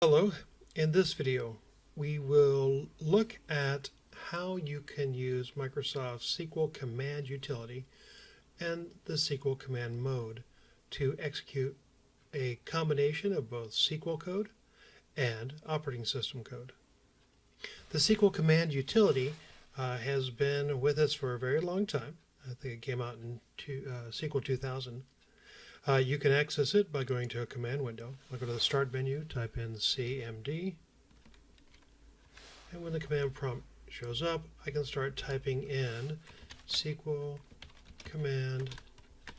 Hello, in this video we will look at how you can use Microsoft's SQL Command utility and the SQL Command Mode to execute a combination of both SQL code and operating system code. The SQL Command utility has been with us for a very long time. I think it came out in SQL 2000. You can access it by going to a command window. I'll go to the Start menu, type in CMD, and when the command prompt shows up, I can start typing in SQL Command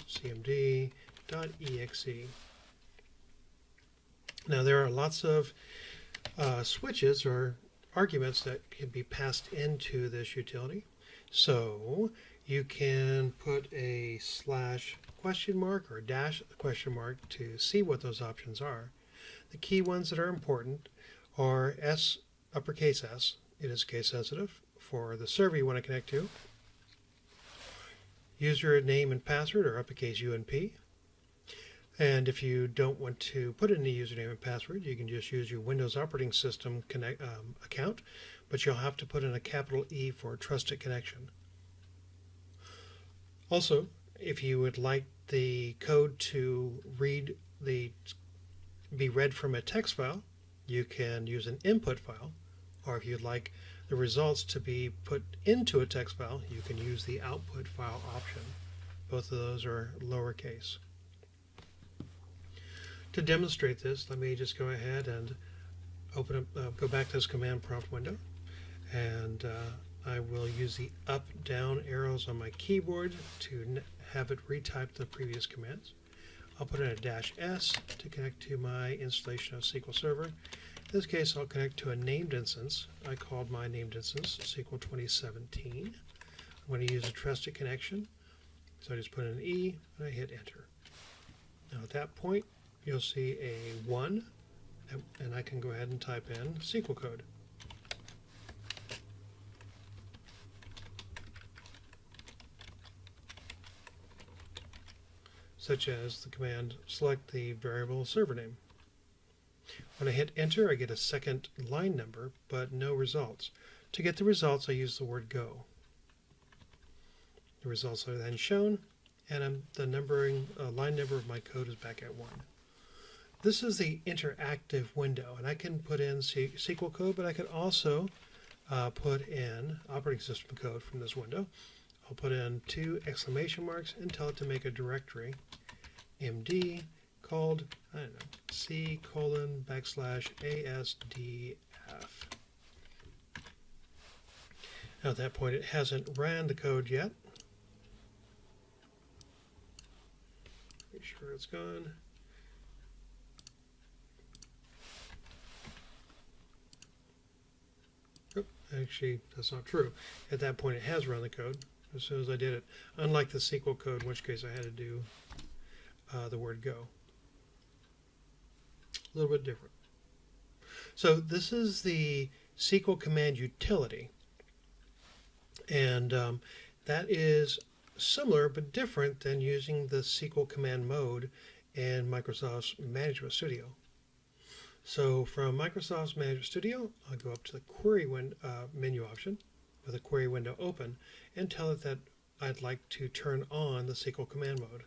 CMD.exe. Now there are lots of switches or arguments that can be passed into this utility. So you can put a / or dash # to see what those options are. The key ones that are important are uppercase S, it is case sensitive for the server you want to connect to. User name and password are uppercase U and P. And if you don't want to put in the username and password, you can just use your Windows operating system account, but you'll have to put in a capital E for trusted connection. Also, if you would like the code to be read from a text file, you can use an input file, or if you'd like the results to be put into a text file, you can use the output file option. Both of those are lowercase. To demonstrate this, let me just go ahead and go back to this command prompt window, and I will use the up-down arrows on my keyboard to have it retype the previous commands. I'll put in a -S to connect to my installation of SQL Server. In this case, I'll connect to a named instance. I called my named instance SQL 2017. I'm going to use a trusted connection, so I just put in an E and I hit enter. Now at that point, you'll see a 1, and I can go ahead and type in SQL code. Such as the command select the variable server name. When I hit enter, I get a second line number, but no results. To get the results, I use the word go. The results are then shown, and the line number of my code is back at 1. This is the interactive window, and I can put in SQL code, but I could also put in operating system code from this window. I'll put in 2 exclamation marks and tell it to make a directory MD called, I don't know, C:\\ASDF. Now at that point it hasn't ran the code yet. Make sure it's gone. Oh, actually, that's not true. At that point it has run the code as soon as I did it, unlike the SQL code, in which case I had to do the word go. A little bit different. So this is the SQL Command utility, and that is similar but different than using the SQL Command Mode in Microsoft's Management Studio. So from Microsoft's Management Studio, I'll go up to the Query menu option with a query window open and tell it that I'd like to turn on the SQL Command Mode,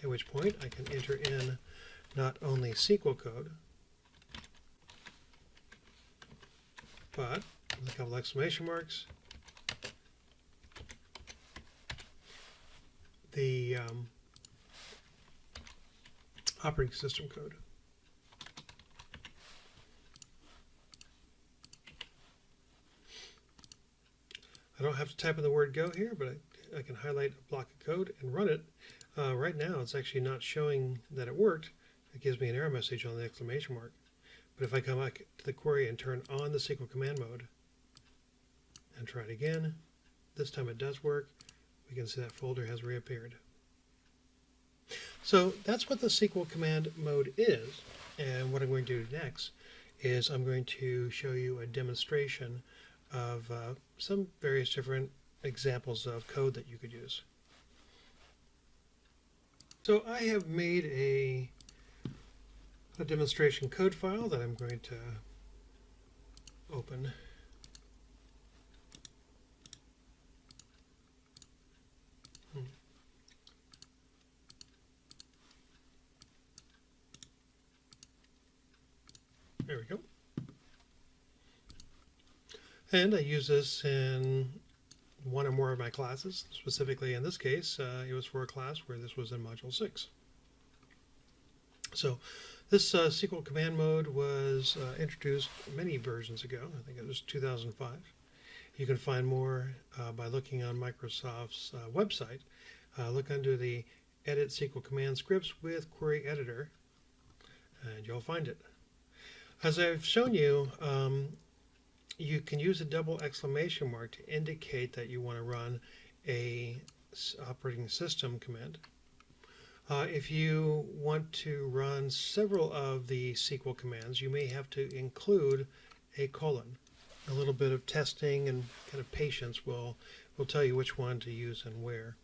at which point I can enter in not only SQL code, but with a couple exclamation marks, the operating system code. I don't have to type in the word go here, but I can highlight a block of code and run it. Right now it's actually not showing that it worked. It gives me an error message on the exclamation mark. But if I come back to the query and turn on the SQL Command Mode and try it again, this time it does work. We can see that folder has reappeared. So that's what the SQL Command Mode is, and what I'm going to do next is I'm going to show you a demonstration of some various different examples of code that you could use. So I have made a a demonstration code file that I'm going to open. There we go. And I use this in one or more of my classes. Specifically in this case, it was for a class where this was in Module 6. So this SQL Command Mode was introduced many versions ago. I think it was 2005. You can find more by looking on Microsoft's website. Look under the Edit SQL Command Scripts with Query Editor, and you'll find it. As I've shown you, you can use a double exclamation mark to indicate that you want to run a operating system command. If you want to run several of the SQL commands, you may have to include a colon. A little bit of testing and kind of patience will tell you which one to use and where.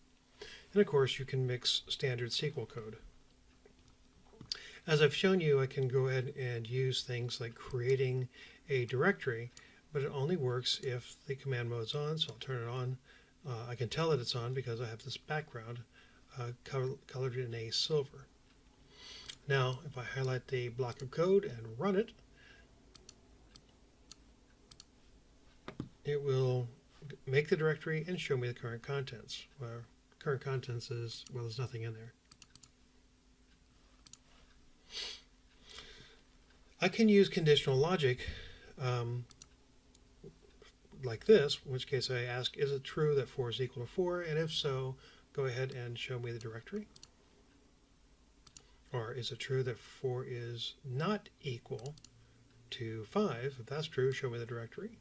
And of course, you can mix standard SQL code. As I've shown you, I can go ahead and use things like creating a directory, but it only works if the command mode's on, so I'll turn it on. I can tell that it's on because I have this background colored in a silver. Now, if I highlight the block of code and run it, it will make the directory and show me the current contents. Well, current contents is, well, there's nothing in there. I can use conditional logic like this, in which case I ask, is it true that 4 is equal to 4? And if so, go ahead and show me the directory. Or is it true that 4 is not equal to 5? If that's true, show me the directory.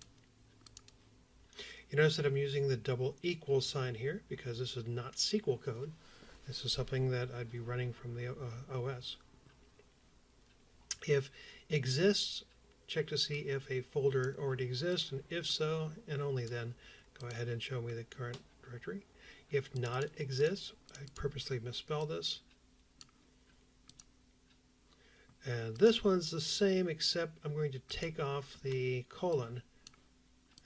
You notice that I'm using the double equal sign here because this is not SQL code. This is something that I'd be running from the OS. If exists, check to see if a folder already exists, and if so, and only then, go ahead and show me the current directory. If not exists, I purposely misspelled this. And this one's the same, except I'm going to take off the colon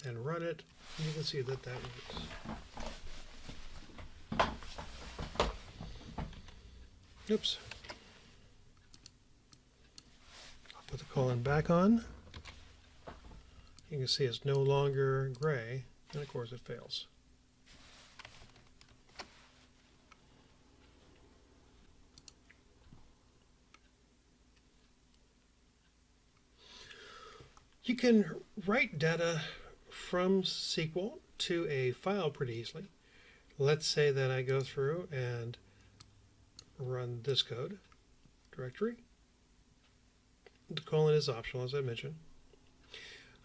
and run it, and you can see that that works. Oops. Put the colon back on. You can see it's no longer gray, and of course it fails. You can write data from SQL to a file pretty easily. Let's say that I go through and run this code directory. The colon is optional, as I mentioned.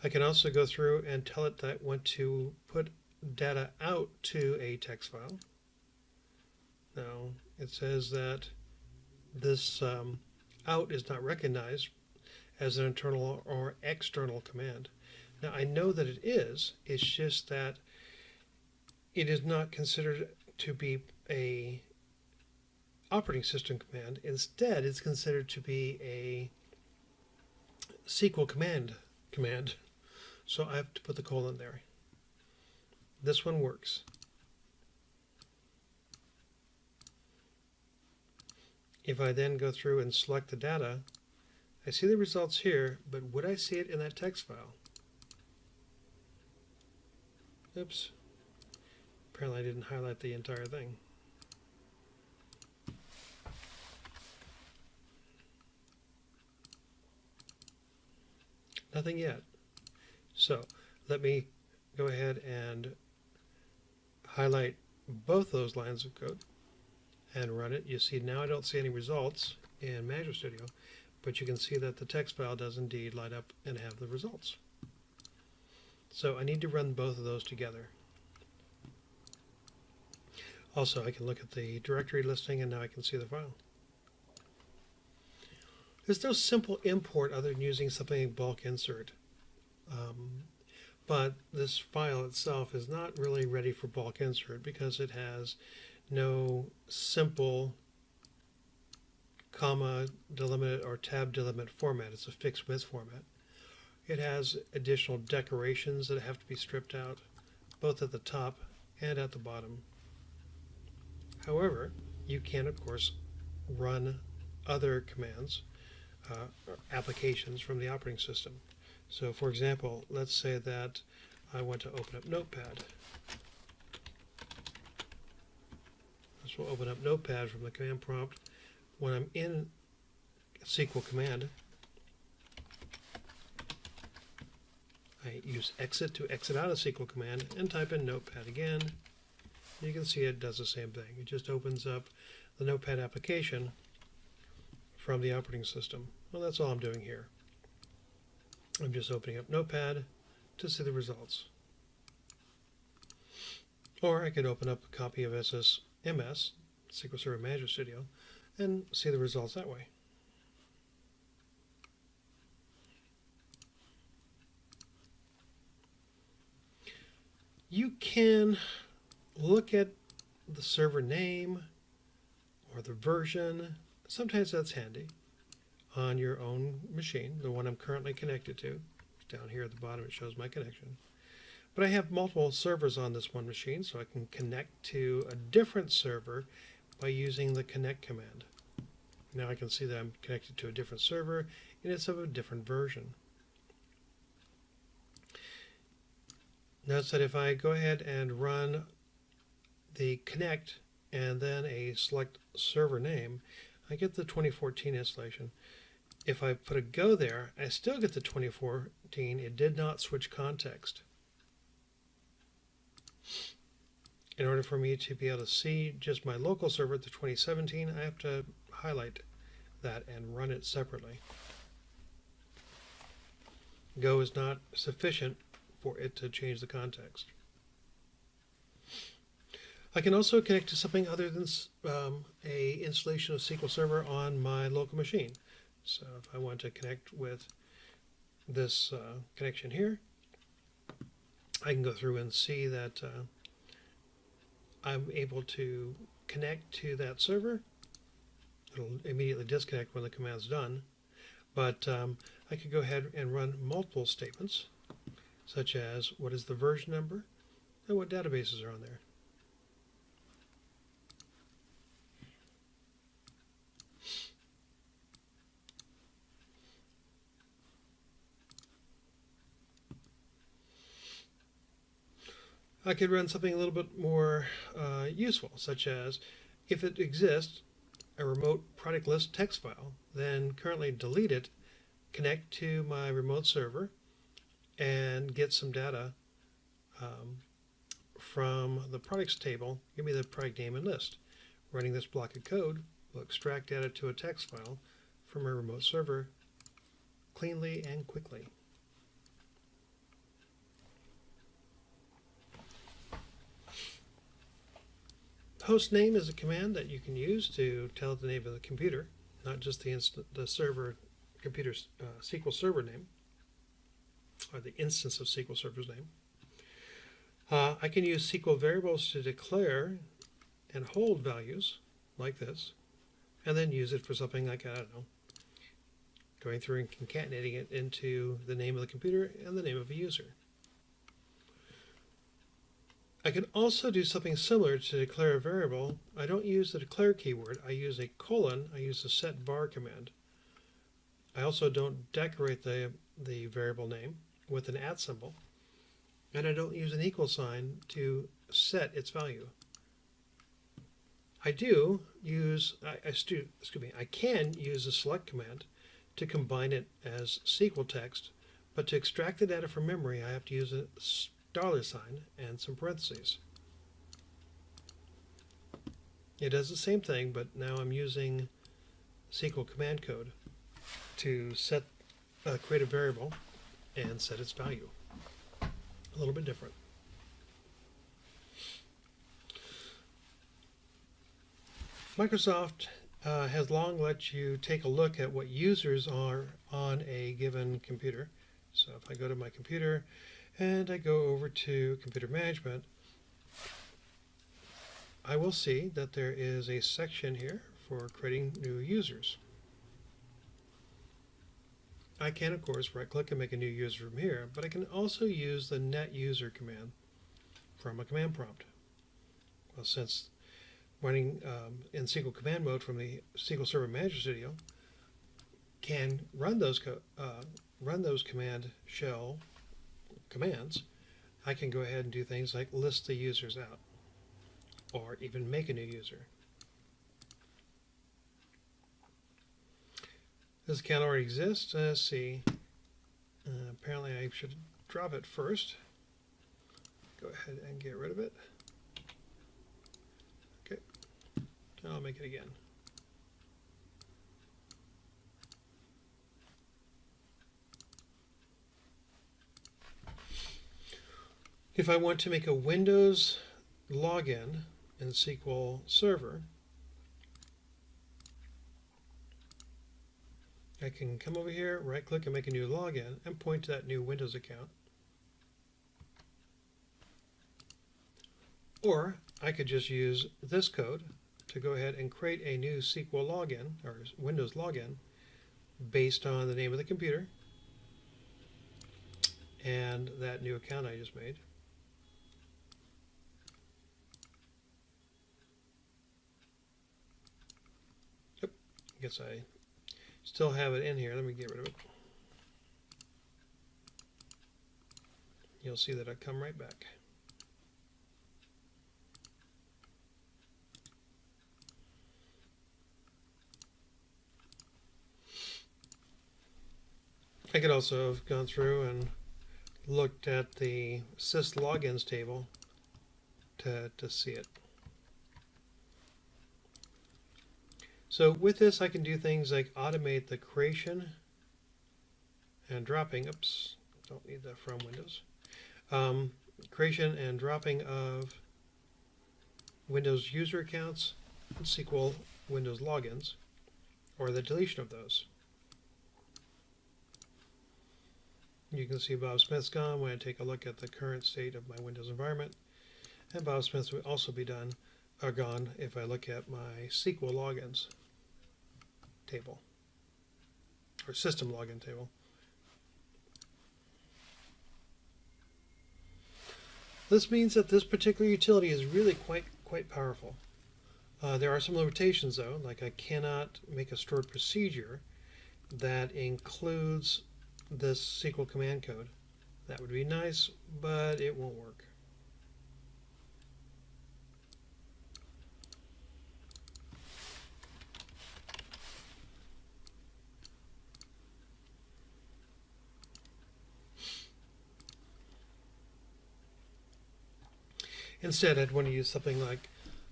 I can also go through and tell it that I want to put data out to a text file. Now, it says that this out is not recognized as an internal or external command. Now, I know that it is. It's just that it is not considered to be a operating system command. Instead, it's considered to be a SQL command. So I have to put the colon there. This one works. If I then go through and select the data, I see the results here, but would I see it in that text file? Oops. Apparently I didn't highlight the entire thing. Nothing yet. So let me go ahead and highlight both those lines of code and run it. You see now I don't see any results in Management Studio, but you can see that the text file does indeed light up and have the results. So I need to run both of those together. Also, I can look at the directory listing and now I can see the file. There's no simple import other than using something like bulk insert. But this file itself is not really ready for bulk insert because it has no simple comma delimit or tab delimit format. It's a fixed width format. It has additional decorations that have to be stripped out, both at the top and at the bottom. However, you can, of course, run other commands or applications from the operating system. So, for example, let's say that I want to open up Notepad. This will open up Notepad from the command prompt. When I'm in SQL Command, I use exit to exit out of SQL Command and type in Notepad again. You can see it does the same thing. It just opens up the Notepad application from the operating system. Well, that's all I'm doing here. I'm just opening up Notepad to see the results. Or I could open up a copy of SQLCmd, SQL Server Manager Studio, and see the results that way. You can look at the server name or the version. Sometimes that's handy on your own machine, the one I'm currently connected to. Down here at the bottom it shows my connection. But I have multiple servers on this one machine, so I can connect to a different server by using the connect command. Now I can see that I'm connected to a different server and it's of a different version. Notice that if I go ahead and run the connect and then a select server name, I get the 2014 installation. If I put a go there, I still get the 2014. It did not switch context. In order for me to be able to see just my local server, the 2017, I have to highlight that and run it separately. Go is not sufficient for it to change the context. I can also connect to something other than a installation of SQL Server on my local machine. So if I want to connect with this connection here, I can go through and see that I'm able to connect to that server. It'll immediately disconnect when the command's done. But I could go ahead and run multiple statements, such as what is the version number and what databases are on there. I could run something a little bit more useful, such as if it exists, a remote product list text file, then currently delete it, connect to my remote server, and get some data from the products table. Give me the product name and list. Running this block of code will extract data to a text file from a remote server cleanly and quickly. Hostname is a command that you can use to tell the name of the computer, not just the server computer's SQL Server name, or the instance of SQL Server's name. I can use SQL variables to declare and hold values like this, and then use it for something like, I don't know, going through and concatenating it into the name of the computer and the name of a user. I can also do something similar to declare a variable. I don't use the declare keyword. I use a colon. I use the set var command. I also don't decorate the variable name with an @ symbol. And I don't use an equal sign to set its value. I do use, I can use the select command to combine it as SQL text, but to extract the data from memory, I have to use a $sign and some parentheses. It does the same thing, but now I'm using SQL command code to set create a variable and set its value. A little bit different. Microsoft has long let you take a look at what users are on a given computer. So if I go to my computer and I go over to computer management, I will see that there is a section here for creating new users. I can, of course, right-click and make a new user from here, but I can also use the net user command from a command prompt. Well, since running in SQL Command Mode from the SQL Server Manager Studio can run those command shell commands, I can go ahead and do things like list the users out, or even make a new user. This account already exists. Let's see. Apparently I should drop it first. Go ahead and get rid of it. Okay. And I'll make it again. If I want to make a Windows login in SQL Server, I can come over here, right-click and make a new login, and point to that new Windows account. Or I could just use this code to go ahead and create a new SQL login, or Windows login, based on the name of the computer and that new account I just made. Yep, I guess I still have it in here. Let me get rid of it. You'll see that I come right back. I could also have gone through and looked at the syslogins table to see it. So with this, I can do things like automate the creation and dropping. Oops, don't need that from Windows. Creation and dropping of Windows user accounts and SQL Windows logins, or the deletion of those. You can see Bob Smith's gone when I take a look at the current state of my Windows environment, and Bob Smith will also be gone if I look at my SQL logins table, or system login table. This means that this particular utility is really quite powerful. There are some limitations though, like I cannot make a stored procedure that includes this SQL command code. That would be nice, but it won't work. Instead, I'd want to use something like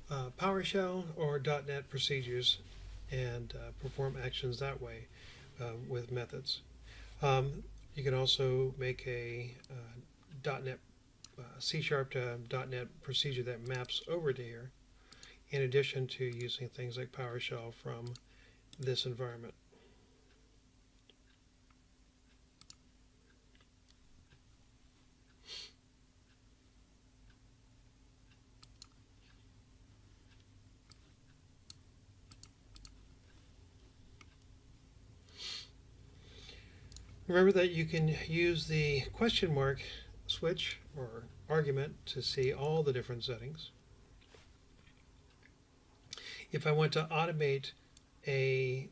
PowerShell or .NET procedures and perform actions that way with methods. You can also make a .NET C# to .NET procedure that maps over to here, in addition to using things like PowerShell from this environment. Remember that you can use the question mark switch or argument to see all the different settings. If I want to automate a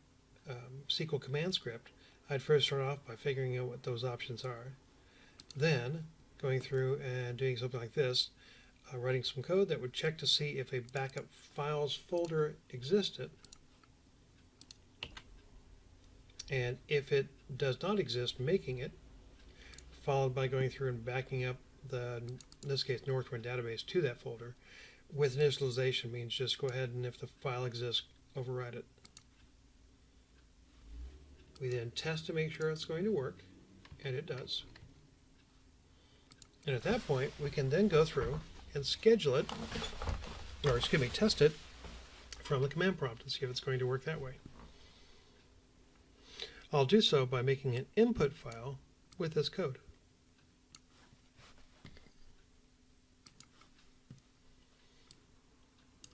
SQL command script, I'd first start off by figuring out what those options are. Then going through and doing something like this, writing some code that would check to see if a backup files folder existed. And if it does not exist, making it, followed by going through and backing up the, in this case, Northwind database to that folder. With initialization means just go ahead and if the file exists, override it. We then test to make sure it's going to work, and it does. And at that point, we can then go through and schedule it, or excuse me, test it from the command prompt and see if it's going to work that way. I'll do so by making an input file with this code.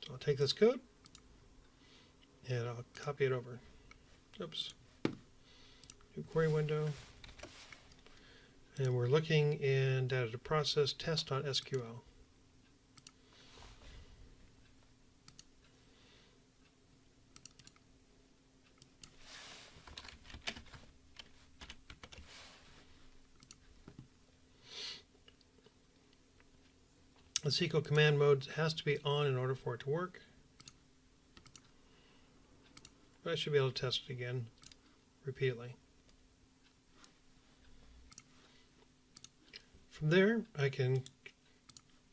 So I'll take this code and I'll copy it over. Oops. new query window. And we're looking in data to process test.sql. The SQL command mode has to be on in order for it to work. But I should be able to test it again repeatedly. From there, I can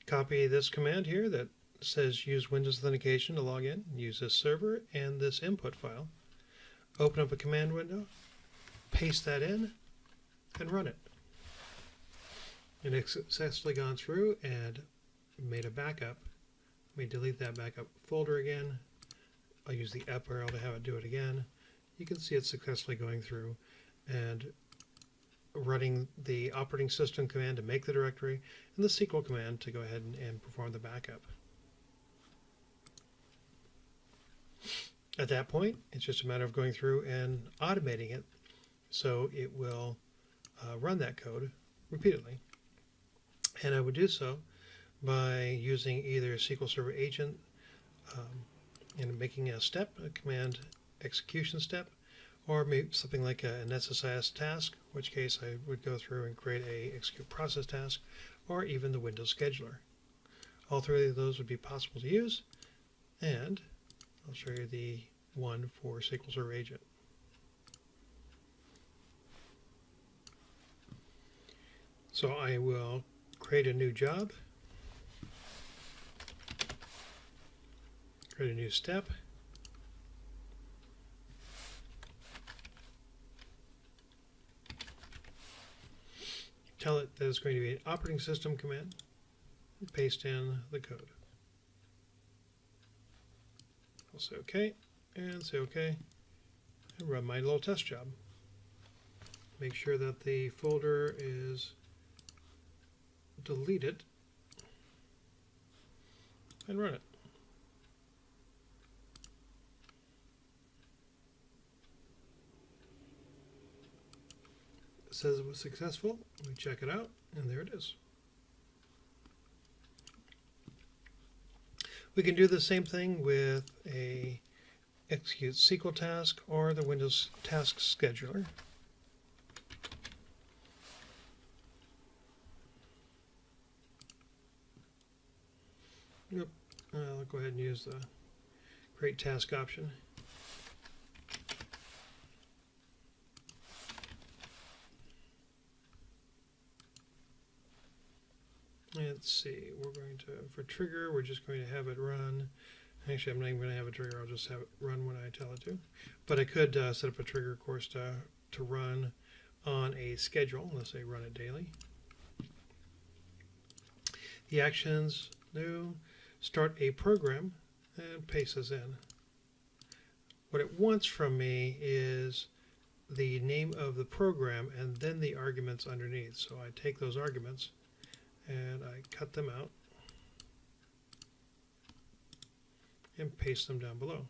copy this command here that says use Windows Authentication to log in, use this server and this input file. Open up a command window, paste that in, and run it. And it's successfully gone through and made a backup. Let me delete that backup folder again. I'll use the up arrow to have it do it again. You can see it successfully going through and running the operating system command to make the directory and the SQL command to go ahead and perform the backup. At that point, it's just a matter of going through and automating it so it will run that code repeatedly. And I would do so by using either SQL Server agent and making a step, a command execution step, or maybe something like an SSIS task, in which case I would go through and create a execute process task, or even the Windows scheduler. All three of those would be possible to use, and I'll show you the one for SQL Server agent. So I will create a new job, create a new step, tell it that it's going to be an operating system command, and paste in the code. I'll say OK, and say OK, and run my little test job. Make sure that the folder is deleted, and run it. It says it was successful. We check it out, and there it is. We can do the same thing with a execute SQL task or the Windows task scheduler. Yep. I'll go ahead and use the create task option. Let's see, we're going to, for trigger, we're just going to have it run. Actually, I'm not even going to have a trigger, I'll just have it run when I tell it to. But I could set up a trigger, of course, to run on a schedule. Let's say run it daily. The actions, new, start a program, and paste this in. What it wants from me is the name of the program and then the arguments underneath. So I take those arguments and I cut them out and paste them down below.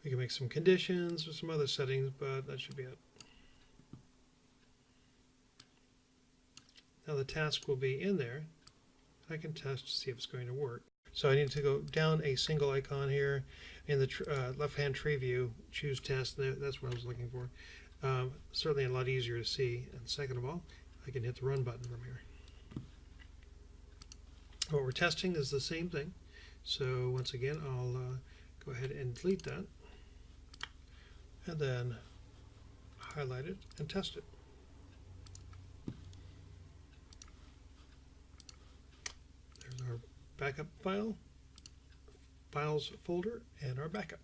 We can make some conditions or some other settings, but that should be it. Now the task will be in there. I can test to see if it's going to work. So I need to go down a single icon here in the left-hand tree view, choose test. That's what I was looking for. Certainly a lot easier to see. And second of all, I can hit the run button from here. What we're testing is the same thing. So once again, I'll go ahead and delete that, and then highlight it and test it. There's our backup file, files folder, and our backup.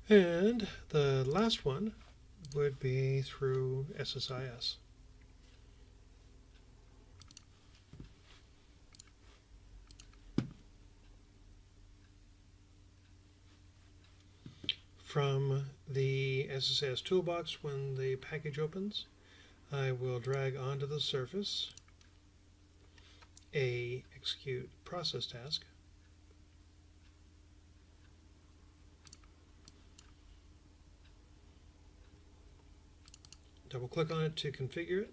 And the last one would be through SSIS. from the SSAS toolbox when the package opens. I will drag onto the surface a execute process task. Double click on it to configure it.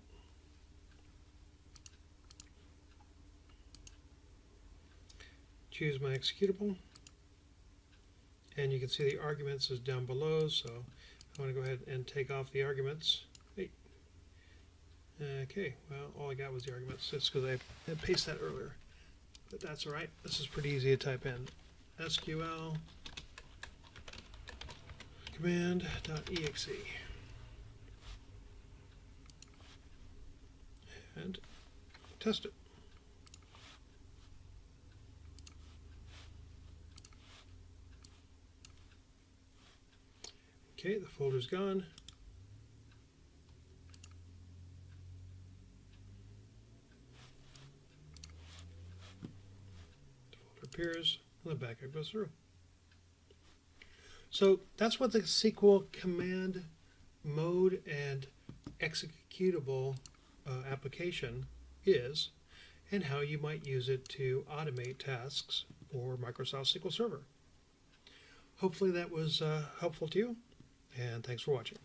Choose my executable, and you can see the arguments is down below, so I want to go ahead and take off the arguments. Hey. Okay, well, all I got was the arguments. It's because I had pasted that earlier, but that's all right. This is pretty easy to type in. SQL Command.exe and test it. Okay, the folder's gone. The folder appears, and the backup goes through. So that's what the SQL Command Mode and executable application is, and how you might use it to automate tasks for Microsoft SQL Server. Hopefully that was helpful to you. And thanks for watching.